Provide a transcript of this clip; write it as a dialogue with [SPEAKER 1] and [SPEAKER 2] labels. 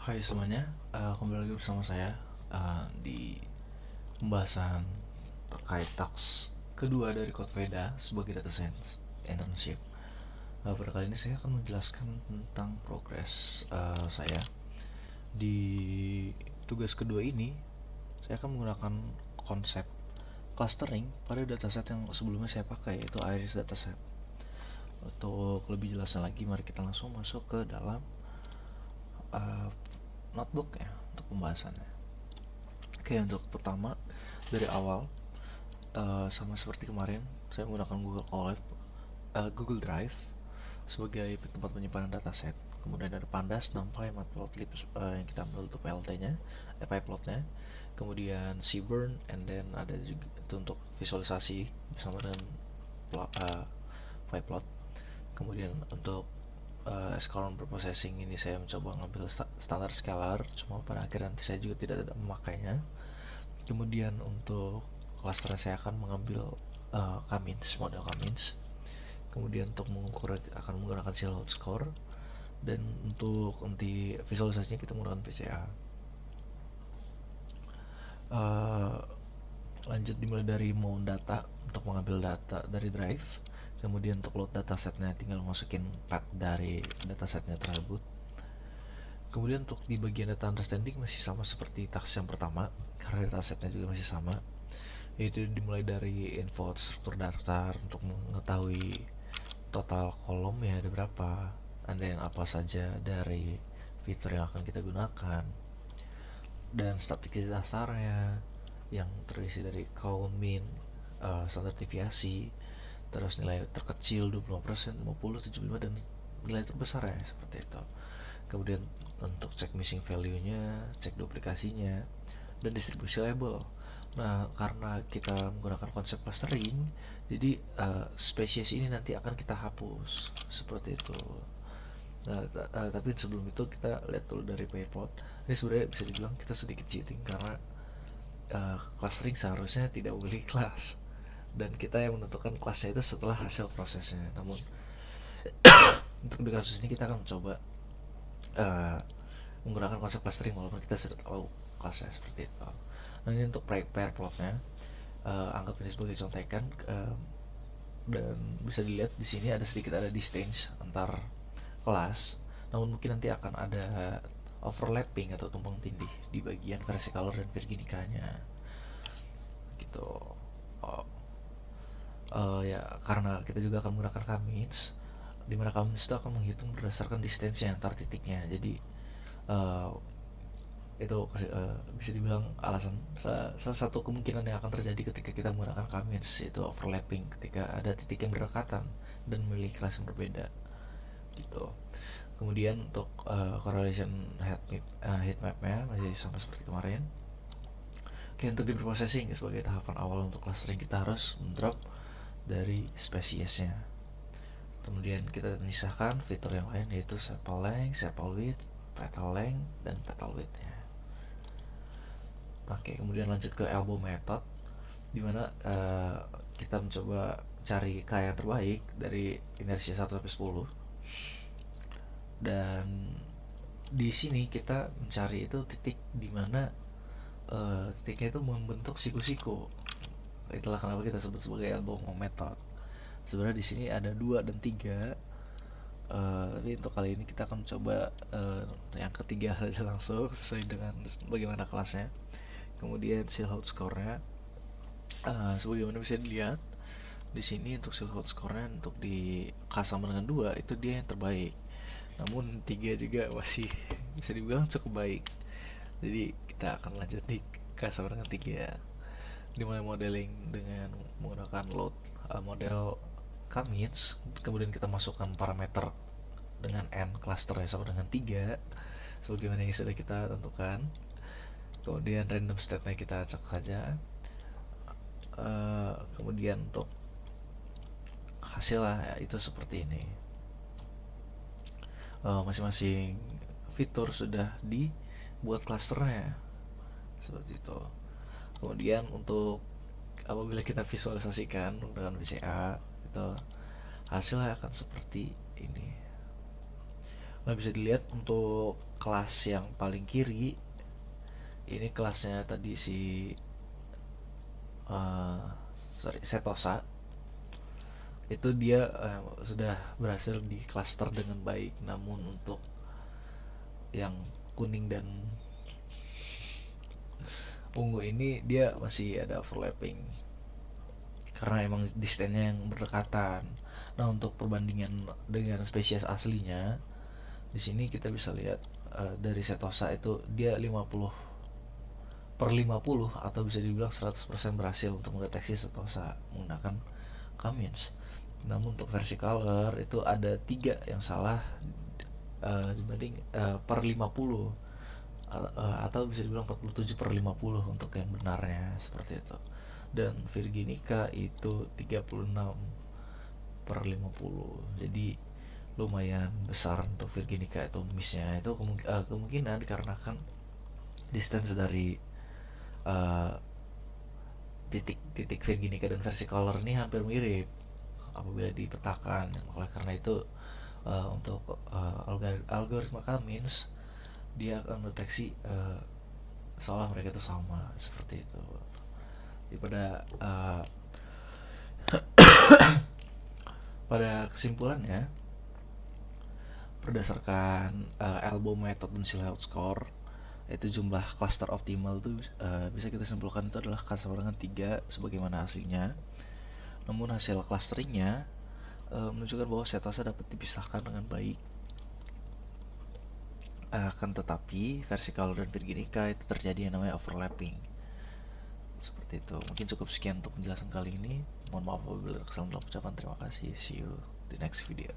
[SPEAKER 1] Hai semuanya, kembali lagi bersama saya di pembahasan terkait taks kedua dari Kotveda sebagai data science internship. Pada kali ini saya akan menjelaskan tentang progres saya di tugas kedua ini. Saya akan menggunakan konsep clustering pada dataset yang sebelumnya saya pakai, yaitu Iris dataset. Untuk lebih jelasnya lagi, mari kita langsung masuk ke dalam uh, notebook ya untuk pembahasannya. Oke, untuk pertama dari awal, sama seperti kemarin saya menggunakan Google Drive sebagai tempat penyimpanan dataset. Kemudian ada Pandas, NumPy, Matplotlib yang kita ambil untuk PLT-nya, pyplotnya. Kemudian Seaborn, and then ada juga itu untuk visualisasi bersama dengan pyplot. Kemudian untuk skala processing ini saya mencoba mengambil standar scalar, cuma pada akhirnya nanti saya juga tidak memakainya. Kemudian untuk cluster saya akan mengambil model Kamins. Kemudian untuk mengukur akan menggunakan Silhouette Score, dan untuk nanti visualisasinya kita menggunakan PCA. Lanjut dimulai dari mount data untuk mengambil data dari drive. Kemudian untuk load datasetnya tinggal masukin path dari datasetnya tersebut. Kemudian untuk di bagian data understanding masih sama seperti task yang pertama, karena datasetnya juga masih sama, yaitu dimulai dari info struktur daftar untuk mengetahui total kolom ya ada berapa, dan apa saja dari fitur yang akan kita gunakan, dan statistik dasarnya yang terisi dari count, min, standar deviasi, terus nilai terkecil 20%, 50, 75, dan nilai terbesar ya, seperti itu. Kemudian untuk cek missing value-nya, cek duplikasinya, dan distribusi label. Nah, karena kita menggunakan konsep clustering, jadi spesies ini nanti akan kita hapus seperti itu. Nah, tapi sebelum itu kita lihat dulu dari pyplot. Ini sebenarnya bisa dibilang kita sedikit cheating karena clustering seharusnya tidak memiliki kelas, dan kita yang menentukan kelasnya itu setelah hasil prosesnya. Namun untuk di kasus ini kita akan mencoba uh, menggunakan konsep clustering walaupun kita sudah tahu kelasnya seperti itu. Nah, ini untuk pair plotnya, anggap ini sebagai contekan, dan bisa dilihat di sini ada distance antar kelas. Namun mungkin nanti akan ada overlapping atau tumpang tindih di bagian versicolor dan virginicanya gitu. Oh, ya karena kita juga akan menggunakan Kamins, di mana Kamins itu akan menghitung berdasarkan distance antar titiknya. Jadi uh, itu bisa dibilang salah satu kemungkinan yang akan terjadi ketika kita menggunakan Kamins, yaitu overlapping ketika ada titik yang berdekatan dan memiliki kelas yang berbeda gitu. Kemudian untuk correlation heat mapnya masih sama seperti kemarin. Oke, untuk di processing sebagai tahapan awal untuk clustering kita harus mendrop dari spesiesnya. Kemudian kita memisahkan fitur yang lain, yaitu sepal length, sepal width, petal length, dan petal width-nya. Oke, kemudian lanjut ke elbow method, dimana kita mencoba cari K yang terbaik dari inersia 1 sampai 10. Dan di sini kita mencari itu titik dimana titiknya itu membentuk siku-siku. Itulah kenapa kita sebut sebagai elbow method. Sebenarnya di sini ada 2 dan 3, tapi untuk kali ini kita akan coba yang ketiga saja langsung sesuai dengan bagaimana kelasnya. Kemudian Silhouette score-nya, sebagaimana bisa dilihat di sini untuk Silhouette score-nya untuk di K sama dengan 2 itu dia yang terbaik. Namun 3 juga masih bisa dibilang cukup baik. Jadi kita akan lanjut di K sama dengan 3, dimulai modeling dengan menggunakan load model Kamins. Kemudian kita masukkan parameter dengan n cluster sama dengan 3 sebagaimana yang sudah kita tentukan. Kemudian random state-nya kita cek saja. Kemudian untuk hasilnya itu seperti ini. Masing-masing fitur sudah dibuat clusternya seperti itu. Kemudian untuk apabila kita visualisasikan dengan VCA, itu hasilnya akan seperti ini. Nah, bisa dilihat untuk kelas yang paling kiri, ini kelasnya tadi si Setosa, itu dia sudah berhasil di cluster dengan baik. Namun untuk yang kuning dan ungu ini dia masih ada overlapping karena emang distance-nya yang berdekatan. Nah, untuk perbandingan dengan spesies aslinya, di sini kita bisa lihat dari Setosa itu dia 50/50 atau bisa dibilang 100% berhasil untuk mendeteksi Setosa menggunakan Cummins. Namun untuk versi color itu ada 3 yang salah dibanding per 50 atau bisa dibilang 47/50 untuk yang benarnya, seperti itu. Dan Virginica itu 36/50. Jadi lumayan besar untuk Virginica itu missnya. Itu kemungkinan dikarenakan distance dari uh, titik Virginica dan versi color ini hampir mirip apabila dipetakan. Oleh karena itu untuk algoritma Cummins dia akan mendeteksi seolah mereka itu sama, seperti itu. Jadi pada kesimpulannya, berdasarkan elbow method dan silhouette score, itu jumlah cluster optimal itu bisa kita simpulkan itu adalah sama dengan 3 sebagaimana hasilnya. Namun hasil clusteringnya menunjukkan bahwa Setosa dapat dipisahkan dengan baik. Akan tetapi versi color dan Virginica itu terjadi yang namanya overlapping, seperti itu. Mungkin cukup sekian untuk penjelasan kali ini. Mohon maaf apabila ada kesalahan dalam ucapan. Terima kasih. See you di next video.